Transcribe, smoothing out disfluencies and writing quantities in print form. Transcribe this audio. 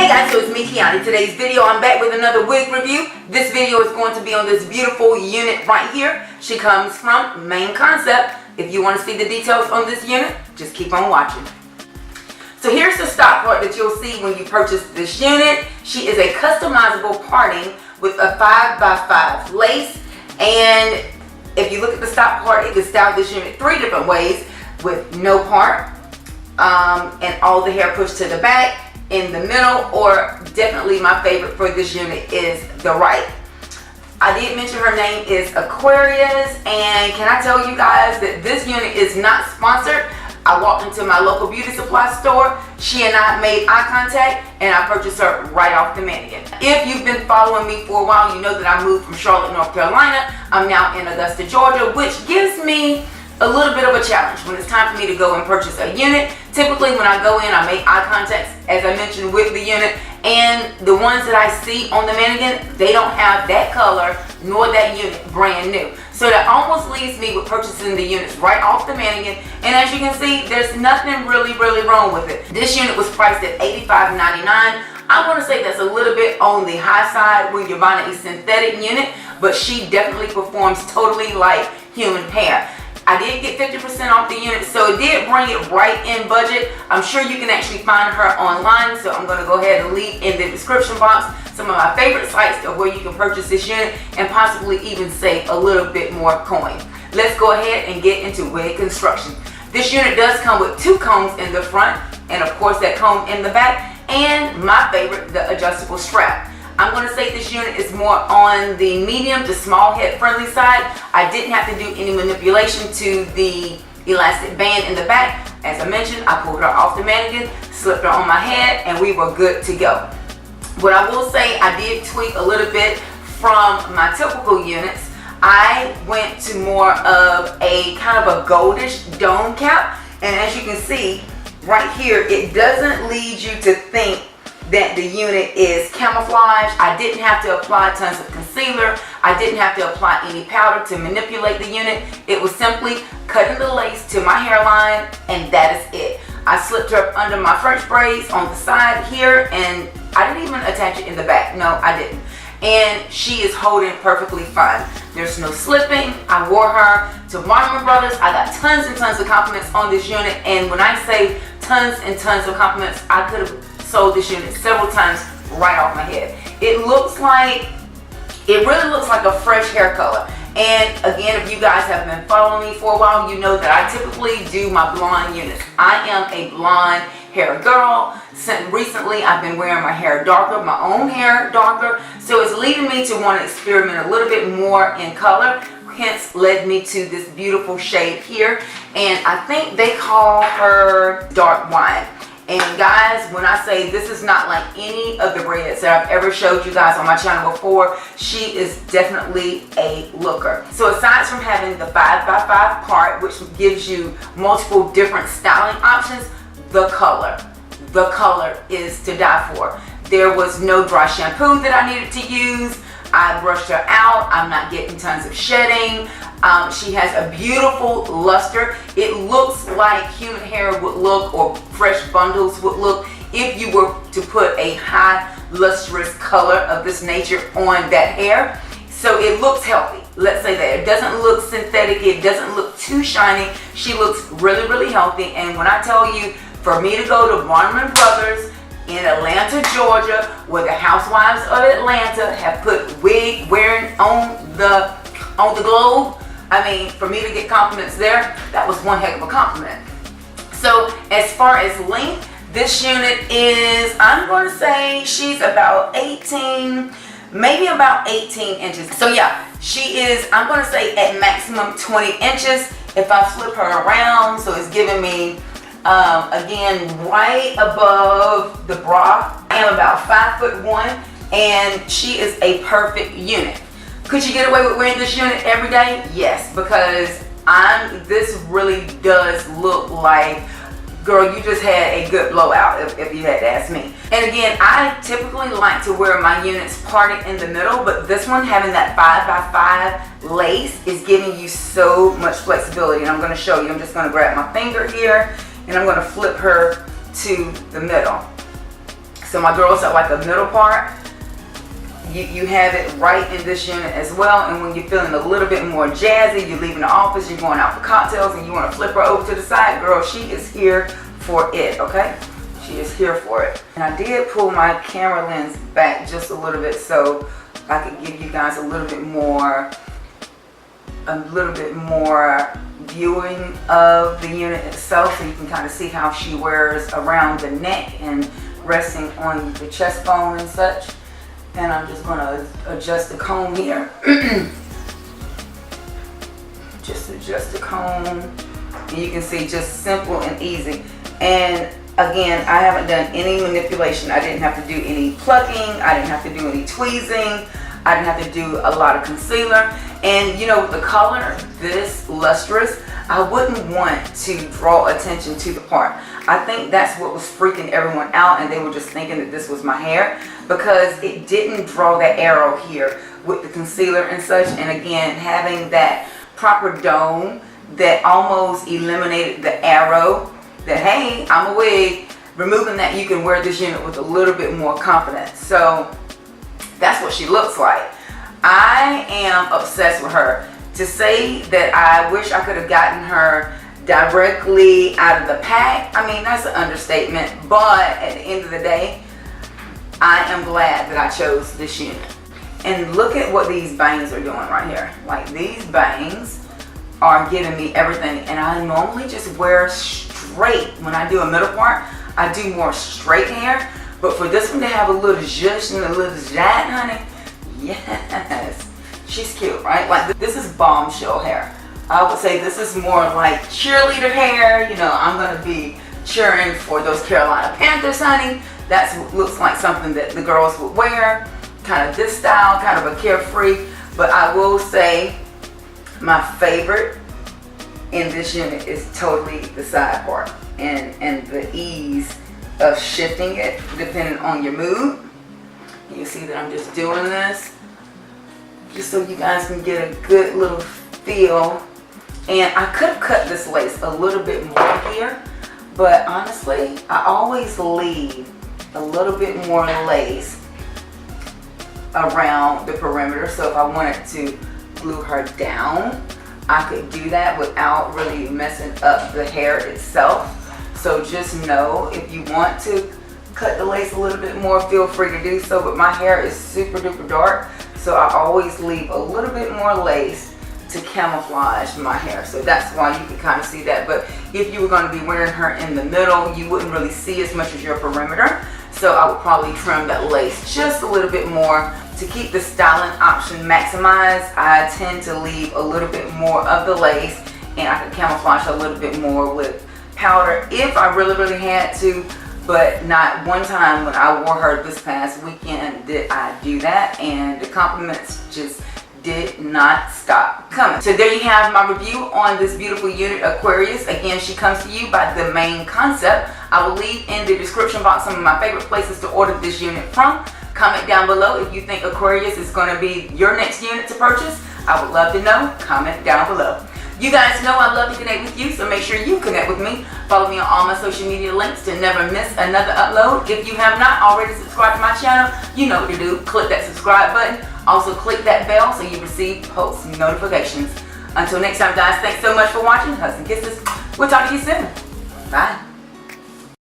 Hey guys, so it's me, Kiani. Today's video, I'm back with another wig review. This video is going to be on this beautiful unit right here. She comes from Main Concept. If you want to see the details on this unit, just keep on watching. So here's the stock part that you'll see when you purchase this unit. She is a customizable parting with a 5x5 lace. And if you look at the stock part, it can style this unit 3 different ways with no part, and all the hair pushed to the back, in the middle, or definitely my favorite for this unit is the right. I did mention her name is Aquarius, and can I tell you guys that this unit is not sponsored. I walked into my local beauty supply store, she and I made eye contact, and I purchased her right off the mannequin. If you've been following me for a while, you know that I moved from Charlotte, North Carolina. I'm now in Augusta, Georgia, which gives me a little bit of a challenge when it's time for me to go and purchase a unit. Typically when I go in, I make eye contact, as I mentioned, with the unit, and the ones that I see on the mannequin, they don't have that color nor that unit brand new. So that almost leaves me with purchasing the units right off the mannequin, and as you can see, there's nothing really wrong with it. This unit was priced at $85.99. I want to say that's a little bit on the high side when you're buying a synthetic unit, but she definitely performs totally like human hair. I did get 50% off the unit, so it did bring it right in budget. I'm sure you can actually find her online, so I'm going to go ahead and leave in the description box some of my favorite sites of where you can purchase this unit and possibly even save a little bit more coin. Let's go ahead and get into wig construction. This unit does come with 2 combs in the front, and of course that comb in the back, and my favorite, the adjustable strap. I'm going to say this unit is more on the medium to small head friendly side. I didn't have to do any manipulation to the elastic band in the back. As I mentioned, I pulled her off the mannequin, slipped her on my head, and we were good to go. What I will say, I did tweak a little bit from my typical units. I went to more of a kind of a goldish dome cap, and as you can see right here, it doesn't lead you to think that the unit is camouflage. I didn't have to apply tons of concealer. I didn't have to apply any powder to manipulate the unit. It was simply cutting the lace to my hairline, and that is it. I slipped her up under my French braids on the side here, and I didn't even attach it in the back. No, I didn't. And she is holding perfectly fine. There's no slipping. I wore her to Bronner Brothers. I got tons and tons of compliments on this unit, and when I say tons and tons of compliments, I could have sold this unit several times right off my head. It really looks like a fresh hair color. And again, if you guys have been following me for a while, you know that I typically do my blonde units. I am a blonde hair girl. Since recently, I've been wearing my hair darker, my own hair darker. So it's leading me to want to experiment a little bit more in color. Hence led me to this beautiful shade here. And I think they call her dark wine. And guys, when I say this is not like any of the braids that I've ever showed you guys on my channel before, she is definitely a looker. So aside from having the 5x5 part, which gives you multiple different styling options, the color is to die for. There was no dry shampoo that I needed to use. I brushed her out. I'm not getting tons of shedding. She has a beautiful luster. It looks like human hair would look, or fresh bundles would look, if you were to put a high lustrous color of this nature on that hair. So it looks healthy. Let's say that. It doesn't look synthetic. It doesn't look too shiny. She looks really healthy. And when I tell you, for me to go to Bronner Brothers in Atlanta, Georgia, where the housewives of Atlanta have put wig wearing on the globe, I mean, for me to get compliments there, that was one heck of a compliment. So as far as length, this unit is, I'm going to say she's about 18, maybe about 18 inches. So yeah, she is, I'm going to say at maximum 20 inches. If I flip her around, so it's giving me, again, right above the bra. I am about 5'1", and she is a perfect unit. Could you get away with wearing this unit every day? Yes, because this really does look like, girl, you just had a good blowout, if you had to ask me. And again, I typically like to wear my units parted in the middle, but this one, having that 5x5 lace, is giving you so much flexibility. And I'm going to show you. I'm just going to grab my finger here, and I'm going to flip her to the middle. So my girls are like a middle part. You have it right in this unit as well. And when you're feeling a little bit more jazzy, you're leaving the office, you're going out for cocktails, and you want to flip her over to the side, girl, she is here for it, okay? She is here for it. And I did pull my camera lens back just a little bit so I could give you guys a little bit more viewing of the unit itself, so you can kind of see how she wears around the neck and resting on the chest bone and such. And I'm just going to adjust the comb here. Just adjust the comb. And you can see, just simple and easy. And again, I haven't done any manipulation. I didn't have to do any plucking. I didn't have to do any tweezing. I didn't have to do a lot of concealer. And you know, with the color this lustrous, I wouldn't want to draw attention to the part. I think that's what was freaking everyone out, and they were just thinking that this was my hair, because it didn't draw that arrow here with the concealer and such. And again, having that proper dome that almost eliminated the arrow that, hey, I'm a wig, removing that, you can wear this unit with a little bit more confidence. So that's what she looks like. I am obsessed with her. To say that I wish I could have gotten her directly out of the pack, I mean, that's an understatement. But at the end of the day, I am glad that I chose this unit. And look at what these bangs are doing right here. Like, these bangs are giving me everything. And I normally just wear straight. When I do a middle part, I do more straight hair. But for this one to have a little zhuzh and a little zhuzh, honey, yes. She's cute, right? Like, this is bombshell hair. I would say this is more like cheerleader hair. You know, I'm going to be cheering for those Carolina Panthers, honey. That's what looks like something that the girls would wear. Kind of this style, kind of a carefree. But I will say my favorite in this unit is totally the side part. And the ease of shifting it depending on your mood. You see that I'm just doing this just so you guys can get a good little feel. And I could have cut this lace a little bit more here, but honestly, I always leave a little bit more lace around the perimeter. So if I wanted to glue her down, I could do that without really messing up the hair itself. So just know, if you want to cut the lace a little bit more, feel free to do so. But my hair is super duper dark, so I always leave a little bit more lace to camouflage my hair. So that's why you can kind of see that. But if you were going to be wearing her in the middle, you wouldn't really see as much as your perimeter. So I would probably trim that lace just a little bit more. To keep the styling option maximized, I tend to leave a little bit more of the lace, and I can camouflage a little bit more with powder if I really had to. But not one time when I wore her this past weekend did I do that, and the compliments just did not stop coming. So there you have my review on this beautiful unit, Aquarius. Again, she comes to you by the Main Concept. I will leave in the description box some of my favorite places to order this unit from. Comment down below if you think Aquarius is going to be your next unit to purchase. I would love to know. Comment down below. You guys know I love to connect with you, so make sure you connect with me. Follow me on all my social media links to never miss another upload. If you have not already subscribed to my channel, you know what to do. Click that subscribe button. Also click that bell so you receive post notifications. Until next time, guys, thanks so much for watching. Hugs and kisses. We'll talk to you soon. Bye.